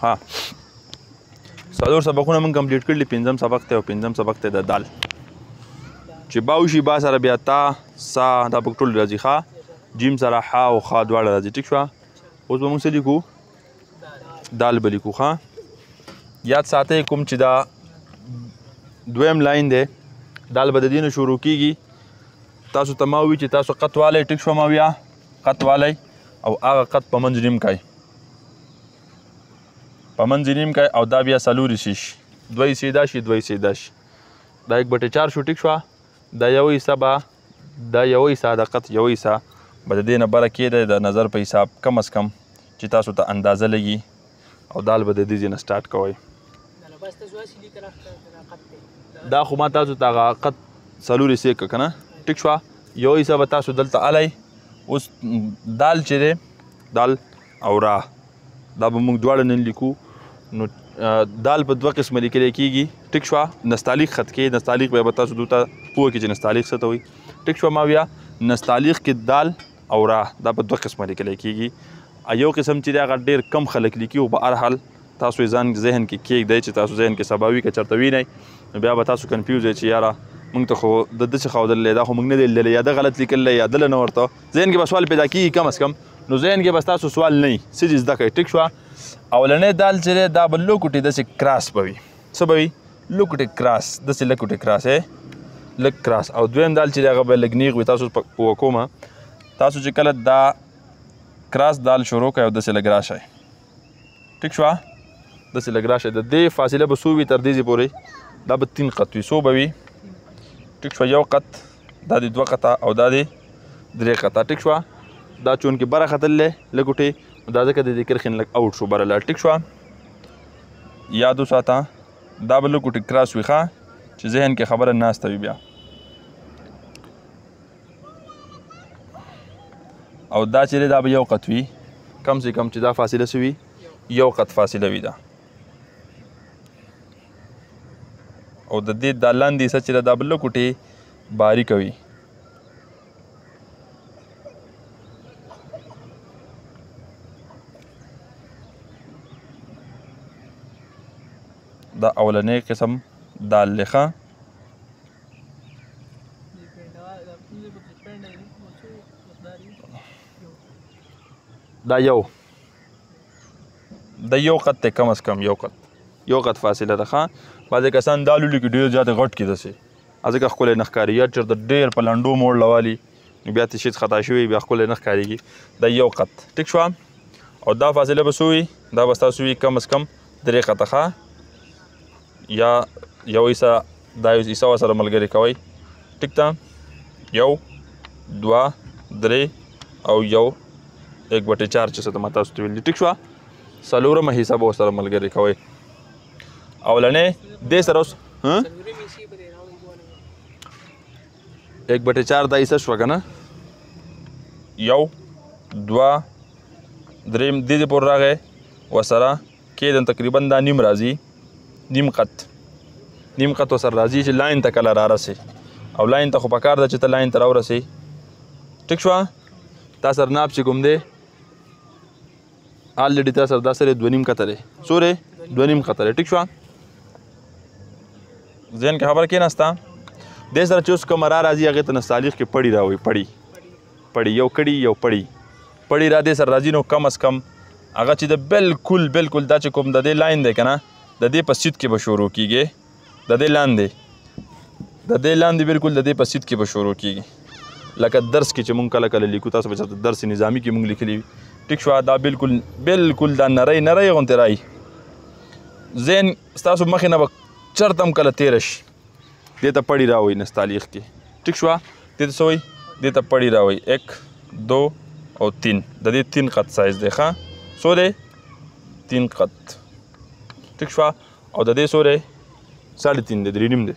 ها څلور سبقونه موږ کمپلیټ کړلي، پنځم سبق دی او پنځم سبق دی د دال. چې با وشي با سره بیا تا سا دا پکې ټول راځي. ښه جیم سره ح او خا دواړه راځي. ټیک شوه. اوس به موږ څه لیکو؟ دال به لیکو. ښه یاد ساتئ کوم چې دا دویم لاین دی دال به د دې نه شروع کېږي. تاسو ته ما ووي چې تاسو قط والی. ټیک شوه ما بیا قط والی او هغه قط په منځ نیم کوئ، په منځ نیم کوئ او دا بیا څلور حصې شي، دوه حصې دا شي، دوه حصې دا شي. دا 1/4 شو. ټیک شوه. دا یو حصه به دا یو حصه د قط یو حصه به د دې نه بره کېده د نظر په حساب کم از کم چې تاسو ته اندازه لګي او دال به د دې ځای نه سټارټ کوئ. دا خو ما تاسو ته هغه قط څلور حصې کړه که نه. ټیک شوه. یو حصه به تاسو دلته الی. اوس دال چې دی دال او را دا به موږ دواړه نن لیکو. نو دال په دوه قسمه لیکلی کېږي. ټیک شوه. نستعلیق خط کې نستعلیق به تاسو دوی ته پوه کړي چې نستعلیق څه ته وایي. ټیک شوه. ما بیا نستعلیق کې دال او را دا په دوه قسمه لیکلی کېږي. یو قسم چې دی هغه ډېر کم خلک لیکي او په هر حال تاسو یې ځان ذهن کې کېږدئ چې تاسو ذهن کې سبا وي که چېرته وینئ نو بیا به تاسو کنفیوز یئ چې یاره موږ ته خو د ده څه ښودلی دا خو موږ نه دی لیدلی یا ده غلط لیکلی یا دله نه ورته ذهن کې به سوال پیدا کېږي کم از کم. نو ذهن کې به ستاسو سوال نه وي څه چې زده کوئ. ټیک شوه. اولنی دال چې دی دا به لوکوټې داسې کراس به وي. څه به وي؟ لوکوټې کراس، داسې لوکوټې کراس لږ کراس. او دویم دال چې دی هغه به لږ نیغ وي. تاسو پوه کومه تاسو چې کله دا کراس دال شروع کوئ او داسې لږ راشئ. ټیک شوه. داسې لږ راشئ. د دې فاصله به څو وي تر دې ځای پورې؟ دا به 3 قط وي. څو به وي؟ ټیک شوه. یو قط، دا د 2 قطه او دا د 3 قطه. ټیک شوه. دا چونکې بره ختللی لږوټې دا ځکه د دې کرښې نه لږ اوټ شو بره لاړ. ټیک شوه. یاد وساته دا به لږوټې کراس وي ښه چې ذهن کې خبره ناسته وي بیا. او دا چې دی دا به یو قط وي کم سے کم چې دا فاصله څه وي؟ یو قط فاصله وي دا. او د دې دا لاندې حصه چې ده دا به لږوټې باریکه وي. دا اولنی قسم دال دی. ښه دا یو قط دی کم از کم یو قط فاصله ده. ښه بعضې کسان دال ولیکي ډېر زیات غټ کړي داسې ځکه ښکلی نه ښکاري. یا چېرته ډېر په لنډو موړ لوالي نو بیا تې شیت خطا شوي بیا ښکلی نه ښکارېږي. دا یو قط. ټیک شوه. او دا فاصله به څو وي؟ دا به ستاسو وي کم از کم 3 قطه. ښه یا یو حصه دا یو حصه ورسره ملګرې کوئ. ټیک ده. 1 2 3 او 1/4 چې څه ته ما تاسو ته ویلي. ټیک شوه. څلورمه حصه به ورسره ملګرې کوئ. اولنی دې سره اوس 1/4 دا حصه شوه که نه. 1 2 3 دې ځای پورې راغی ورسره کېدن تقریبا دا نیم راځي. نیم قط ورسره راځي چې لاین ته کله را رسې او لاین ته خو پکار ده چې ته لاین ته راورسې. ټیک شوه. تا سره ناپ چې کوم دی آلریډي تا سره دا سره 2.5 قطه دی. څو دی؟ 2.5 قطه دی. ټیک شوه. ذهن کې خبره کېناسته. دې سره چې اوس کومه را راځي هغې ته نستعلیق کې پړي راوایي. پړي یو کړي یو پړي را دې سره راځي نو کم از کم هغه چې د بالکل دا چې کوم د دې لاین دی که نه د دې په سیټ کې به شروع کېږي. د دې لاندې بالکل د دې په سیټ کې به شروع کېږي. لکه درس کې چې مونږ کله لیکو تاسو به چېرته درس نظامي کې مونږ لیکلي وي. ټیک شوه. دا بالکل دا نری غوندې رایي. ذهن ستاسو مخې نه به چېرته هم کله تېره شي. دې ته پړي راوایي نستعلیق کې. ټیک شوه. دې ته څه وایي؟ دې ته پړي راوایي. 1 2 او 3 د دې 3 قط سایز دی. ښه څو دی؟ 3 قط. ټیک شوه. او د دې څو دی؟ 3.5 دی. 3.5 دی.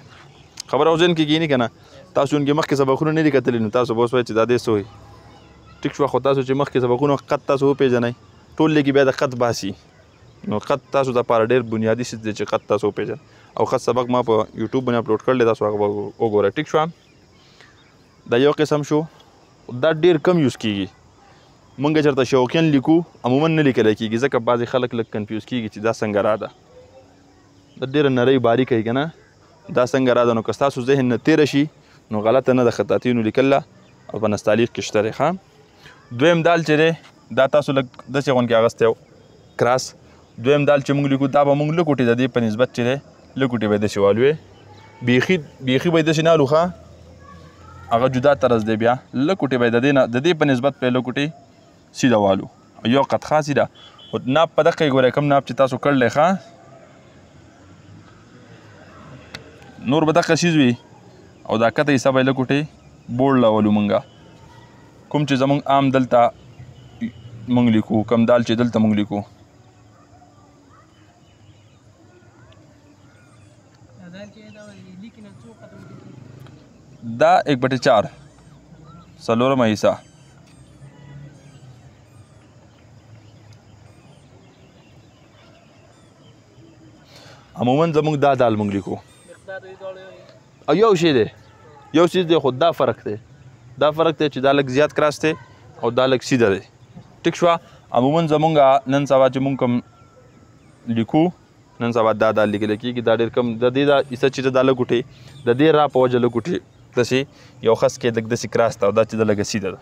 خبره اوس ذهن کې کېني که نه. تاسو چونکې مخکې سبقونه نه دي کتلي نو تاسو به اوس وایئ چې دا دې څه وایي. ټیک شوه. خو تاسو چې مخکې سبقونه قط تاسو وپېژنئ ټول لیکي بیا د قط باسي نو قط تاسو دپاره ډېر بنیادي څیز دی چې قط تاسو وپېژنئ. او خط سبق ما په یوټیوب باندې اپلوډ کړلی تاسو هغه به وګورئ. ټیک شوه. دا یو قسم شو. دا ډېر کم یوز کېږي مونږ چېرته شوقین لیکو عموما نه لیکلی کېږي ځکه بعضې خلک لږ کنفیوز کېږي چې دا څنګه را ده دا ډېره نرۍ باریکه یې که نه دا څنګه را ده نو که ستاسو ذهن نه تېره شي نو غلطه نه ده خطاطینو لیکله او په نستعلیق کې شته دی ښه دویم دال چې دی دا تاسو لږ داسې غوندې اغستی و کراس دویم دال چې مونږ لیکو دا به مونږ لکوټې د دې په نسبت چې دی لکوټې به یې داسې والوې بیخي به یې داسې نه الو ښه هغه جدا طرز دی بیا لکوټې به یې د دې په نسبت به یې لکوټې سیده والو یو قد ښه سیده خو ناپ په دقه یې ګورئ کوم ناپ چې تاسو کړلی ښه نور به دقه شیز وي او دا کته حصه به یې لکوټې بوړ لولو مونږه کوم چې زمونږ عام دلته مونږ لیکو کم دال چې دلته مونږ لیکو دا 1/4 څلورمه حصه عموما زمونږ دا دال مونږ لیکو او یو شی دی یو چیز دی خو دا فرق دی دا فرق دی چې دا لږ زیات کراس دی او دا لږ سیده دی ټیک شوه عموما زمونږ نن سبا چې مونږ کوم لیکو نن سبا دا دال لیکلی کېږي دا ډېر کم د دې دا حصه چې دا لږ د دې را په وجه لږ داسې یو خس کې لږ داسې کراس ده او دا چې د لږه سیده ده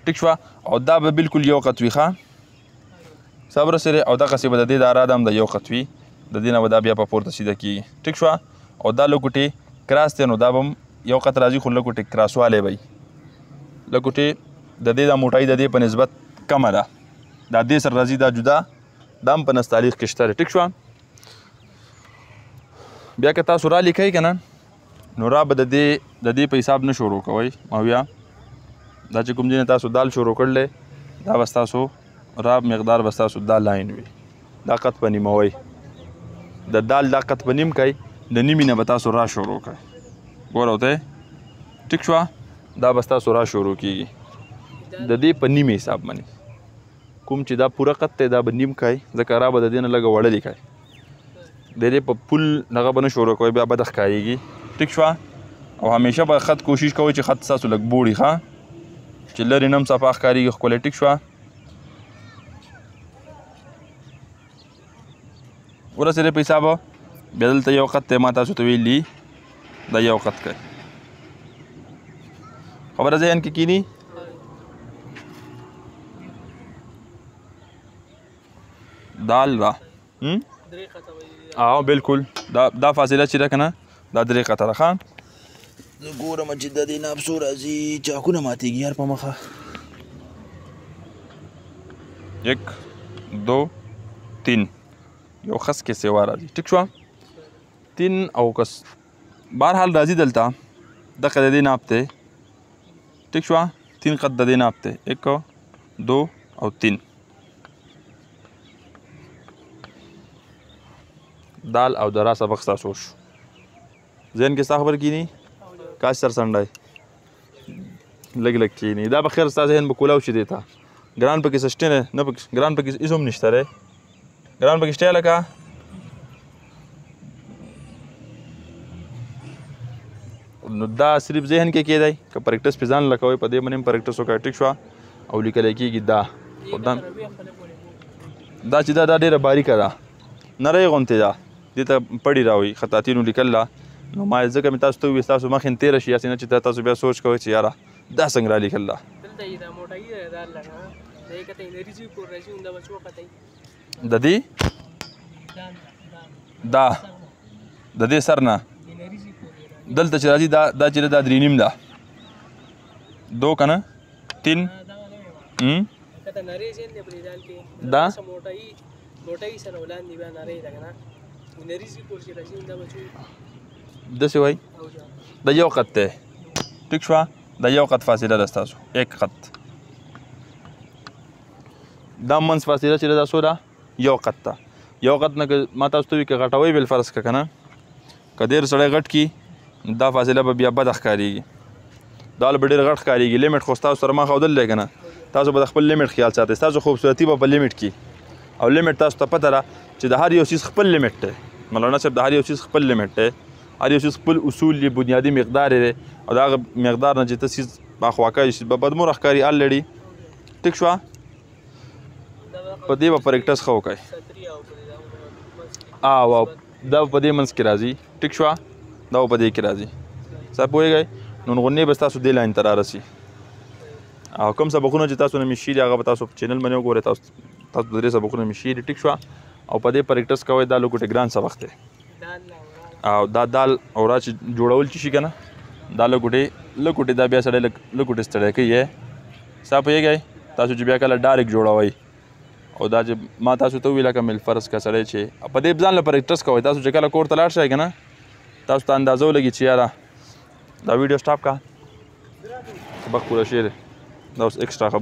ټیک شوه او دا به بلکل یو قط وي ښه صبر سره او دغسې به د دې دا را ده هم د یو قط وي د دې نه به دا بیا په پورته سیده کېږي ټیک شوه او دا لږ کراس دی نو دا به هم یو قط راځي خو لږ کراسوالی به وي لږ د دې دا موټایي د دې په نسبت کمه ده دا دې سره راځي دا جدا دا هم په نستعلیق کې شته دی ټیک شوه بیا که تاسو را لیکئ که نه نو را به د دې په حساب نه شروع کوئ ماویا دا چې کوم ځای نه تاسو دال شروع کړلی دا به ستاسو را مقدار به ستاسو دا لاین وي دا قط په نیموئ د دال دا قط په نیم کوئ د نیمې نه به تاسو را شروع کوئ ګوره ورته ټیک شوه دا به ستاسو را شروع کېږي د دې په نیمې حساب باندې کوم چې دا پوره قط دی دا به نیم کوئ ځکه را به د دې نه لږه وړلې کوئ د دې په پول دغه به نه شروع کوئ بیا بده ښکارېږي ټیک شوه او همیشه به خط کوشش کوئ چې خط ستاسو لږ بوړي ښه چې لرې نه هم صفا ښکارېږي ښکلی ټیک شوه ورسېدې په حساب بیا دلته یو قط دی ما تاسو ته ویلي دا یو قط کوي خبره ذهن کې کینی دال را بالکل دا فاصله چې ده که نه دا 3 قطه ده ښه زه ګورم چې د دې ناب څو راځي چاکونه ماتېږي یار په مخه 1 2 3 یو خس کې سیوا راځي ټیک شوه 3 او کس بهرحال راځي دلته دغه د دې ناب دی ټیک شوه 3 قط د دې ناب دی 1 2 او 3 دال او د را سبق ستاسو شو ذهن کې ستا خبر کینی کاش سر سنډی لږ لږ کینی دا به خیر ستا ذهن به کولاو شي دی ته ګران پکې سشتې نه ګران پکې هېڅ هم نشته دی ګران پکې شته لکه نو دا صرف ذهن کې کېدی که پریکټس پې ځان لکوئ په دې باندې هم پریکټس وکړئ ټیک شوه او لیکلی کېږي دا چې دا ډېره باریکه ده نری غوندې ده دې ته پړي راوي خطاطینو لیکله نو ما ځکه مې تاسو ته وویل ستاسو مخې نه تېره شي یاسې نه چې تاسو بیا سوچ کوئ چې یاره دا څنګه را لیکله د دې دا د دې سر نه دلته چې راځي دا چې دا 3.5 ده 2 که نه 3 دا داسې وایي د یو قط دی ټیک شوه د یو قط فاصله ده ستاسو 1 قط دا منځ فاصله چې ده څو ده یو قط ده یو قط نه که ما تاسو ته وي که غټوئ بالفرض که نه که ډېر سړی غټ کي دا فاصله به بیا بده ښکارېږي دا به ډېر غټ ښکارېږي لیمټ خو ستاسو سره ما ښودل دی که نه تاسو به د خپل لیمټ خیال ساتئ ستاسو خوبصورتي به په لیمټ کې او لیمټ تاسو ته پته ده چې د هر یو چیز خپل لیمټ دی مولانا صاحب د هر یو چیز خپل لیمټ دی هر یو چیز خپل اصول دی بنیادي مقدار دی او د هغه مقدار نه چې ته چیز باخوا کوي به بدموره ښکاري الریډي ټیک شوه په دې به پریکټس ښه وکړئ او دا په دې منځ کې راځي ټیک شوه دا په دې کې راځي څه پوهېږئ نو غونې به ستاسو دې لاین ته رارسي او کوم سبقونه چې تاسو نه مې شي دي هغه به تاسو په چینل باندې وګورئ تاسو درې سبقونه مې شي دي ټیک شوه او په دې پریکټس کوئ دا لږ ګران سبق دی او دا دال او را چې جوړول چې شي که نه دا لږ دا بیا سړی لږ ستړی کوي څه پوهېږئ تاسو چې بیا کله ډایرکټ جوړوئ او دا چې ما تاسو ته وویل لکه مل فرض که سړی چې په دې ځان له پریکټس کوئ تاسو چې کله کور ته لاړ شئ که نه تاسو ته اندازه ولګي چې یاره دا ویډیو سټاپ کا سبق پوره شوی دی دا اوس ایکسټرا خبرې